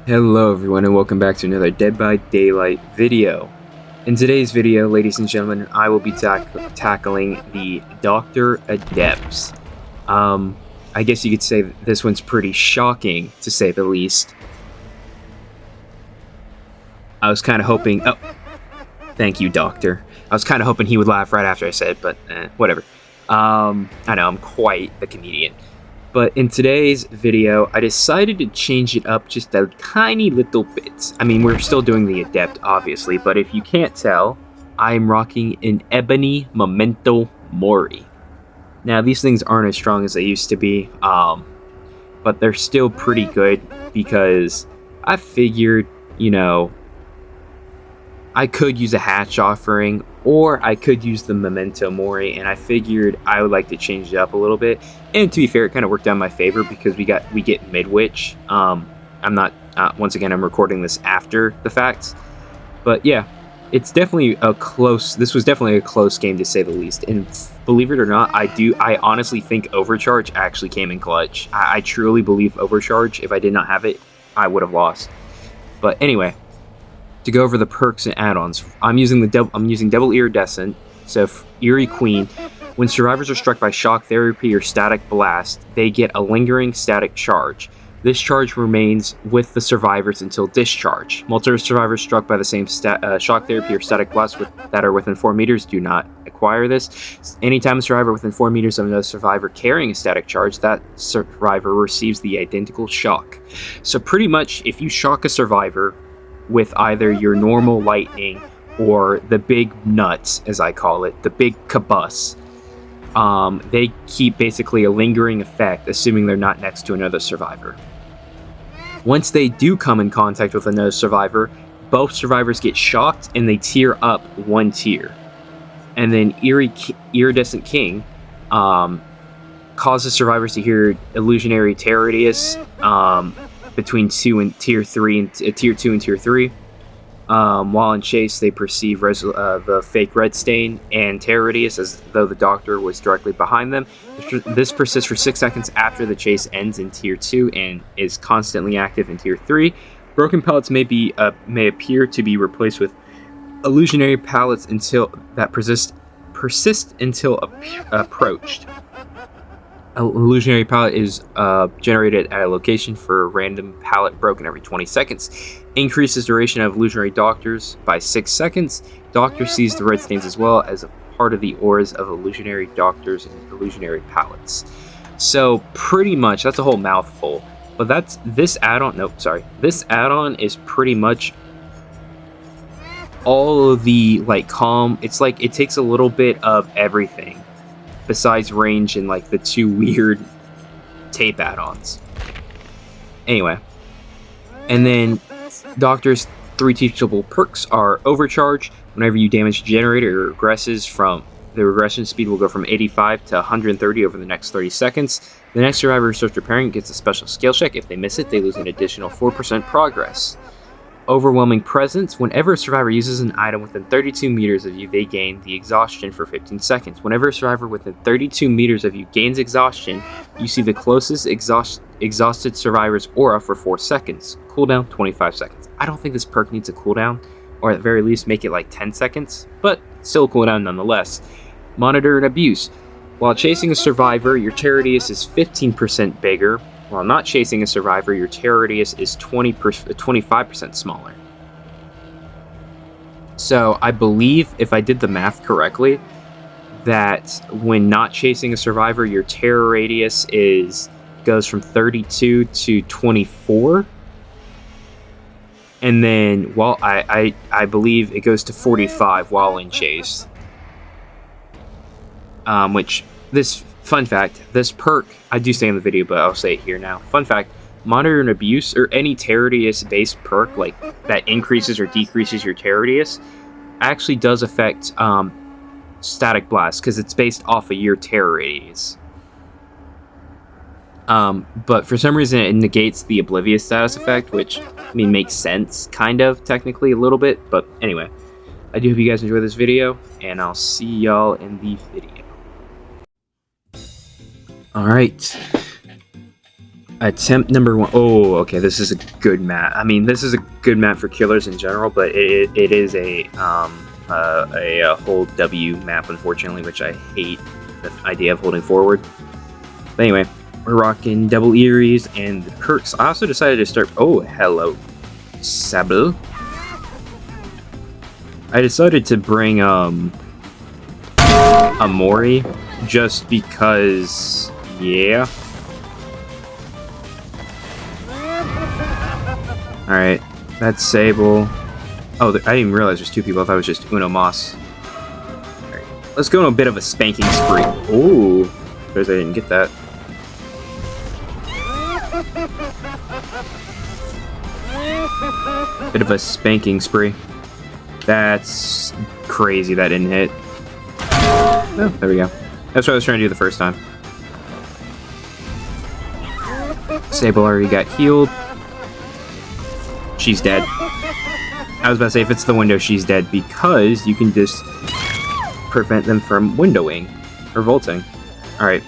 Hello everyone and welcome back to another Dead by Daylight video. In today's video, ladies and gentlemen, I will be tackling the Doctor Adepts. I guess you could say this one's pretty shocking, to say the least. I was kind of hoping... Oh, thank you, Doctor. I was kind of hoping he would laugh right after I said it, but whatever. I know, I'm quite the comedian. But in today's video, I decided to change it up just a tiny little bit. I mean, we're still doing the Adept, obviously, but if you can't tell, I'm rocking an Ebony Memento Mori. Now, these things aren't as strong as they used to be, but they're still pretty good because I figured, you know, I could use a hatch offering, or I could use the Memento Mori, and I figured I would like to change it up a little bit. And to be fair, it kind of worked out in my favor because we get Midwich. I'm not once again, I'm recording this after the fact, but yeah, it's definitely this was definitely a close game, to say the least. And believe it or not, I honestly think Overcharge actually came in clutch. I truly believe Overcharge, if I did not have it, I would have lost. But anyway, to go over the perks and add-ons, I'm using double iridescent. So Eerie Queen, when survivors are struck by shock therapy or static blast, they get a lingering static charge. This charge remains with the survivors until discharge. Multiple survivors struck by the same shock therapy or static blast that are within 4 meters do not acquire this. Anytime a survivor within 4 meters of another survivor carrying a static charge, that survivor receives the identical shock. So pretty much, if you shock a survivor with either your normal lightning or the big nuts, as I call it, the big kabus, they keep basically a lingering effect, assuming they're not next to another survivor. Once they do come in contact with another survivor, both survivors get shocked and they tear up 1 tier. And then Iridescent King causes survivors to hear Illusionary Terrorius between tier 2 and tier 3. While in chase, they perceive the fake red stain and Terrorius as though the Doctor was directly behind them. This persists for 6 seconds after the chase ends in tier 2 and is constantly active in tier 3. Broken pallets may appear to be replaced with illusionary pallets that persist until approached. An illusionary pallet is generated at a location for a random pallet broken every 20 seconds. Increases duration of illusionary doctors by 6 seconds. Doctor sees the red stains as well as a part of the auras of illusionary doctors and illusionary pallets. So pretty much, that's a whole mouthful. But this add-on. This add-on is pretty much all of the calm. It's like it takes a little bit of everything, besides range and the 2 weird tape add-ons. Anyway, and then Doctor's 3 teachable perks are Overcharge. Whenever you damage a generator, it regresses the regression speed will go from 85 to 130 over the next 30 seconds. The next survivor who starts repairing gets a special skill check. If they miss it, they lose an additional 4% progress. Overwhelming Presence. Whenever a survivor uses an item within 32 meters of you, they gain the exhaustion for 15 seconds. Whenever a survivor within 32 meters of you gains exhaustion, you see the closest exhausted survivor's aura for 4 seconds. Cooldown 25 seconds. I don't think this perk needs a cooldown, or at the very least make it 10 seconds, but still a cooldown nonetheless. Monitor and Abuse. While chasing a survivor, your terror radius is 15% bigger. While not chasing a survivor, your terror radius is 25% smaller. So I believe, if I did the math correctly, that when not chasing a survivor, your terror radius goes from 32 to 24. And then while I believe it goes to 45 while in chase. Which, this fun fact, this perk, I do say in the video, but I'll say it here now. Fun fact, Monitor and Abuse, or any terror radius based perk that increases or decreases your terror radius, actually does affect Static Blast, because it's based off of your terror radius. But for some reason it negates the Oblivious status effect, which, makes sense, kind of, technically, a little bit, but anyway. I do hope you guys enjoy this video, and I'll see y'all in the video. Alright. Attempt number 1. Oh, okay, this is a good map. I mean, this is a good map for killers in general, but it is a whole W map, unfortunately, which I hate the idea of holding forward. But anyway, we're rocking double Eries and the perks. I also decided to start... Oh, hello, Sable. I decided to bring a Mori just because, yeah. Alright, that's Sable. Oh, I didn't even realize there's 2 people. I thought it was just Uno Moss. Alright, let's go on a bit of a spanking spree. Ooh, because I didn't get that. Bit of a spanking spree. That's crazy that didn't hit. Oh, there we go. That's what I was trying to do the first time. Sable already got healed. She's dead. I was about to say, if it's the window, she's dead, because you can just prevent them from windowing or vaulting. Alright.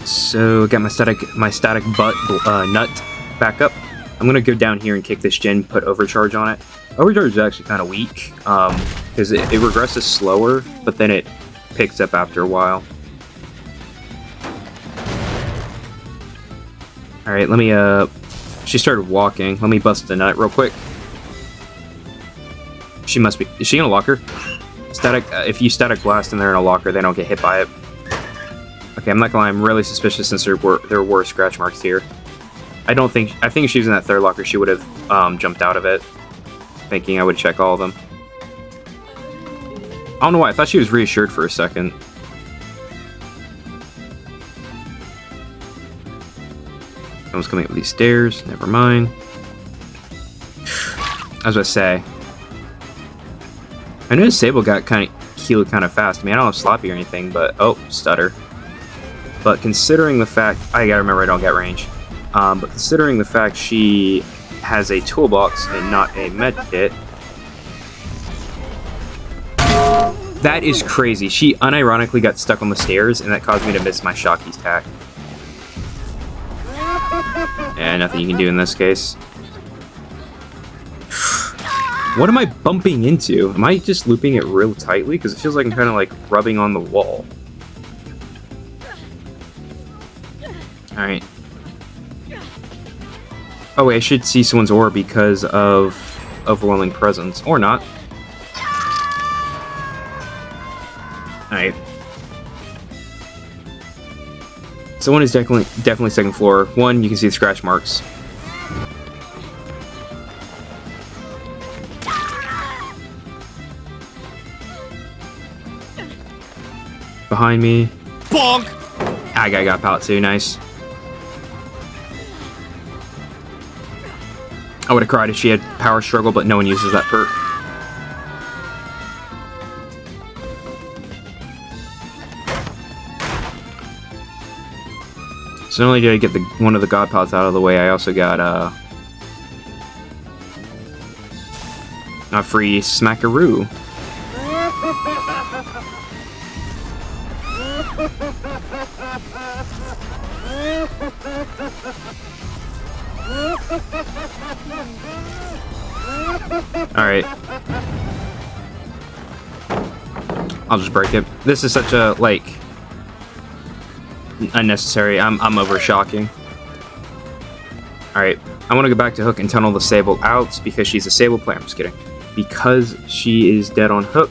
So, got my static butt nut back up. I'm gonna go down here and kick this gen, put overcharge on it. Overcharge is actually kind of weak, because it regresses slower, but then it picks up after a while. Alright, let me, she started walking. Let me bust the nut real quick. She must be... Is she in a locker? Static... if you static blast and they're in a locker, they don't get hit by it. Okay, I'm not gonna lie, I'm really suspicious since there were scratch marks here. I think if she was in that third locker, she would have jumped out of it, thinking I would check all of them. I don't know why, I thought she was reassured for a second. Someone's coming up these stairs, never mind. I was about to say, I noticed Sable got healed kind of fast. I mean, I don't have sloppy or anything, but... Oh, stutter. But considering the fact... I gotta remember I don't get range. But considering the fact she has a toolbox and not a med kit... That is crazy. She unironically got stuck on the stairs, and that caused me to miss my Shockey's tack. Yeah, nothing you can do in this case. What am I bumping into? Am I just looping it real tightly? Because it feels like I'm kind of like rubbing on the wall. Alright. Oh wait, I should see someone's aura because of overwhelming presence. Or not. Alright. So one is definitely second floor. One, you can see the scratch marks. Behind me. Bonk! That guy got pallet too, nice. I would have cried if she had power struggle, but no one uses that perk. So not only did I get one of the god pallets out of the way, I also got a free smackaroo. Alright. I'll just break it. This is such a, like, unnecessary. I'm over shocking. Alright. I want to go back to Hook and tunnel the Sable out because she's a Sable player. I'm just kidding. Because she is dead on Hook.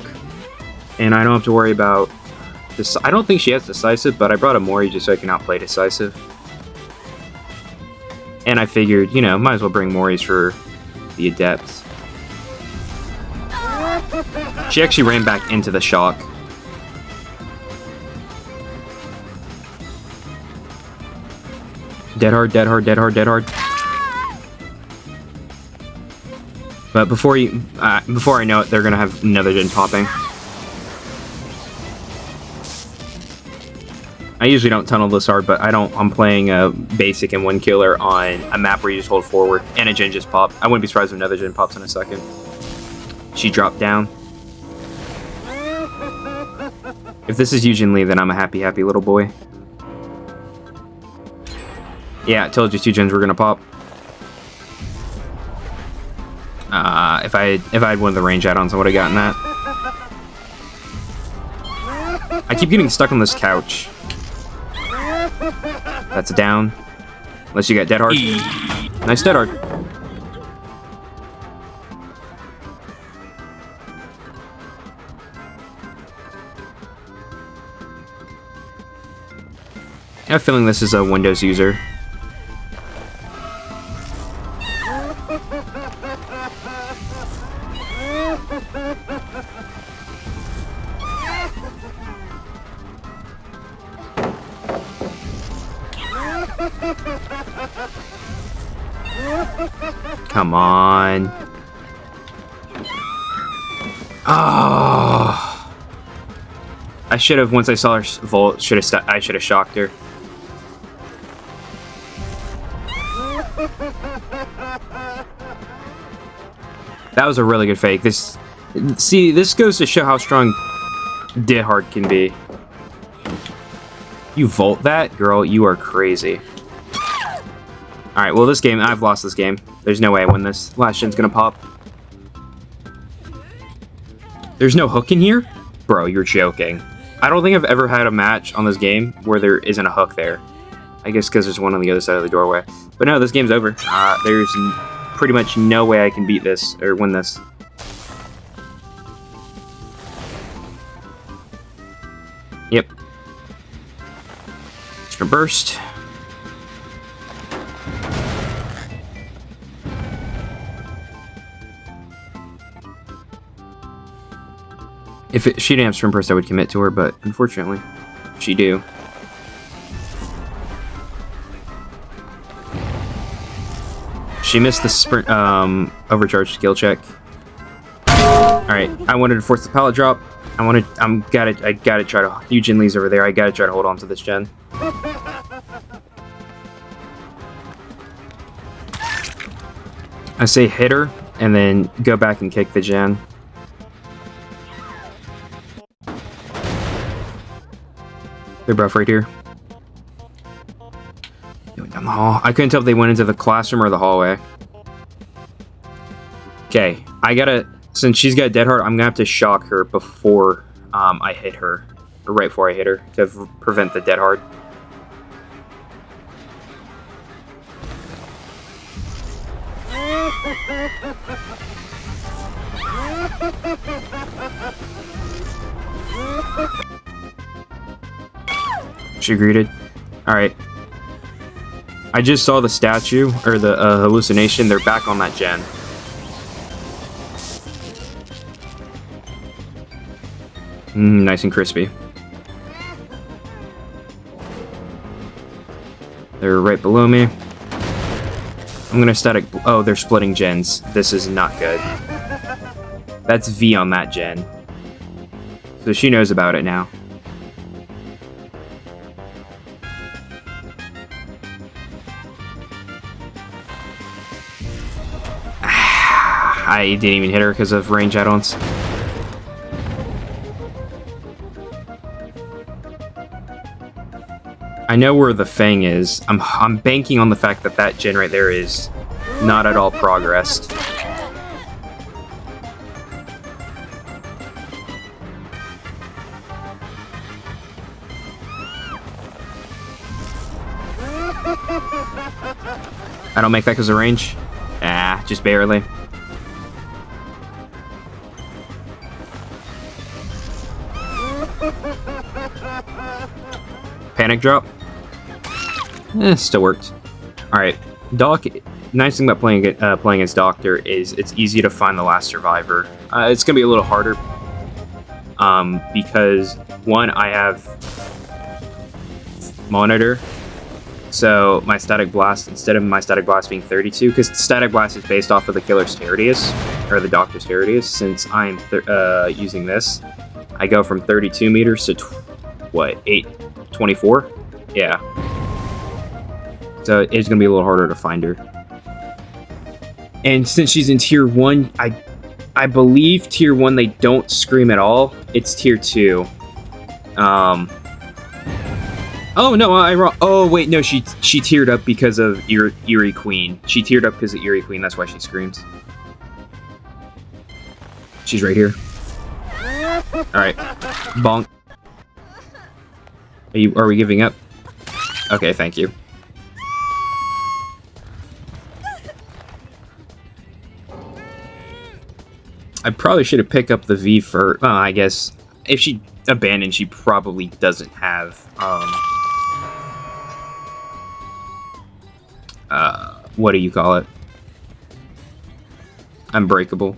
And I don't have to worry about this. I don't think she has Decisive, but I brought a Mori just so I can outplay Decisive. And I figured, you know, might as well bring Moris for the Adepts. She actually ran back into the shock. Dead hard, dead hard, dead hard, dead hard. But before I know it, they're gonna have another gen popping. I usually don't tunnel this hard, but I'm playing a basic and one killer on a map where you just hold forward and a gen just popped. I wouldn't be surprised if another gen pops in a second. She dropped down. If this is Eugen Lee, then I'm a happy, happy little boy. Yeah, I told you 2 gens were gonna pop. If I had one of the range add-ons, I would have gotten that. I keep getting stuck on this couch. That's a down. Unless you got dead hard. Nice dead hard. I have a feeling this is a Windows user. Come on. Oh. I should have, once I saw her volt, I should have shocked her. That was a really good fake. This goes to show how strong dead hard can be. You volt that? Girl, you are crazy. Alright, well this game, I've lost this game. There's no way I win this. Last gen's gonna pop. There's no hook in here? Bro, you're joking. I don't think I've ever had a match on this game where there isn't a hook there. I guess because there's one on the other side of the doorway. But no, this game's over. There's pretty much no way I can beat this, or win this. Yep. Just gonna burst. If she didn't have sprint burst, I would commit to her, but unfortunately, she do. She missed the sprint overcharge skill check. Alright, I wanted to force the pallet drop. I gotta try to. Eugen Lee's over there. I gotta try to hold on to this gen. I say hit her, and then go back and kick the gen. They're both right here. Going down the hall. I couldn't tell if they went into the classroom or the hallway. Okay, I gotta. Since she's got dead hard, I'm gonna have to shock her before I hit her, or right before I hit her, to prevent the dead hard. She greeted. Alright. I just saw the statue, or the hallucination. They're back on that gen. Nice and crispy. They're right below me. I'm gonna static... Oh, they're splitting gens. This is not good. That's V on that gen. So she knows about it now. I didn't even hit her because of range add-ons. I know where the Fang is. I'm banking on the fact that that gen right there is not at all progressed. I don't make that because of range? Ah, just barely. Panic drop. Still worked. Alright, Doc. Nice thing about playing as Doctor is it's easy to find the last survivor. It's gonna be a little harder. Because one, I have monitor. So my static blast, instead of my static blast being 32, because static blast is based off of the killer's radius, or the Doctor's radius. Since I'm using this, I go from 32 meters to what, 824? Yeah. So it's gonna be a little harder to find her. And since she's in tier 1, I believe tier 1 they don't scream at all. It's tier 2. Oh no, I wrong. Oh wait, no, she teared up because of Eerie Queen. She teared up because of Eerie Queen. That's why she screams. She's right here. All right, bonk. Are we giving up? Okay, thank you. I probably should have picked up the V for. I guess if she abandoned, she probably doesn't have. What do you call it? Unbreakable.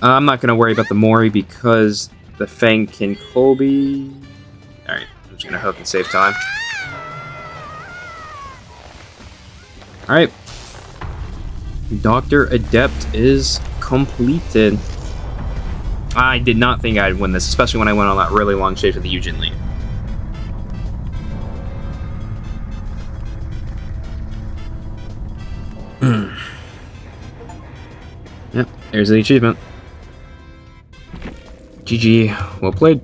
I'm not gonna worry about the Mori because the Fang can Colby. All right, I'm just gonna hook and save time. All right, Doctor Adept is completed. I did not think I'd win this, especially when I went on that really long chase with the Eugen lead. Yep, there's the achievement. GG, well played.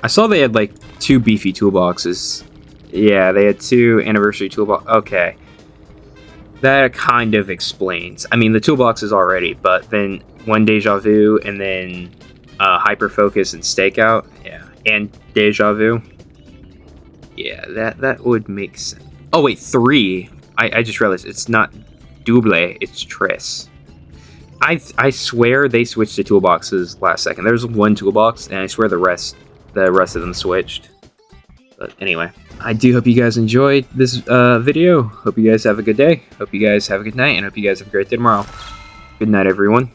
I saw they had like 2 beefy toolboxes. Yeah, they had 2 anniversary toolbox. Okay. That kind of explains. I mean, the toolboxes already, but then 1 Deja Vu and then Hyper Focus and Stakeout. Yeah, and Deja Vu. Yeah, that would make sense. Oh wait, 3. I just realized it's not double, it's tres. I swear they switched the toolboxes last second. There's 1 toolbox, and I swear the rest of them switched. But anyway, I do hope you guys enjoyed this video. Hope you guys have a good day. Hope you guys have a good night, and hope you guys have a great day tomorrow. Good night, everyone.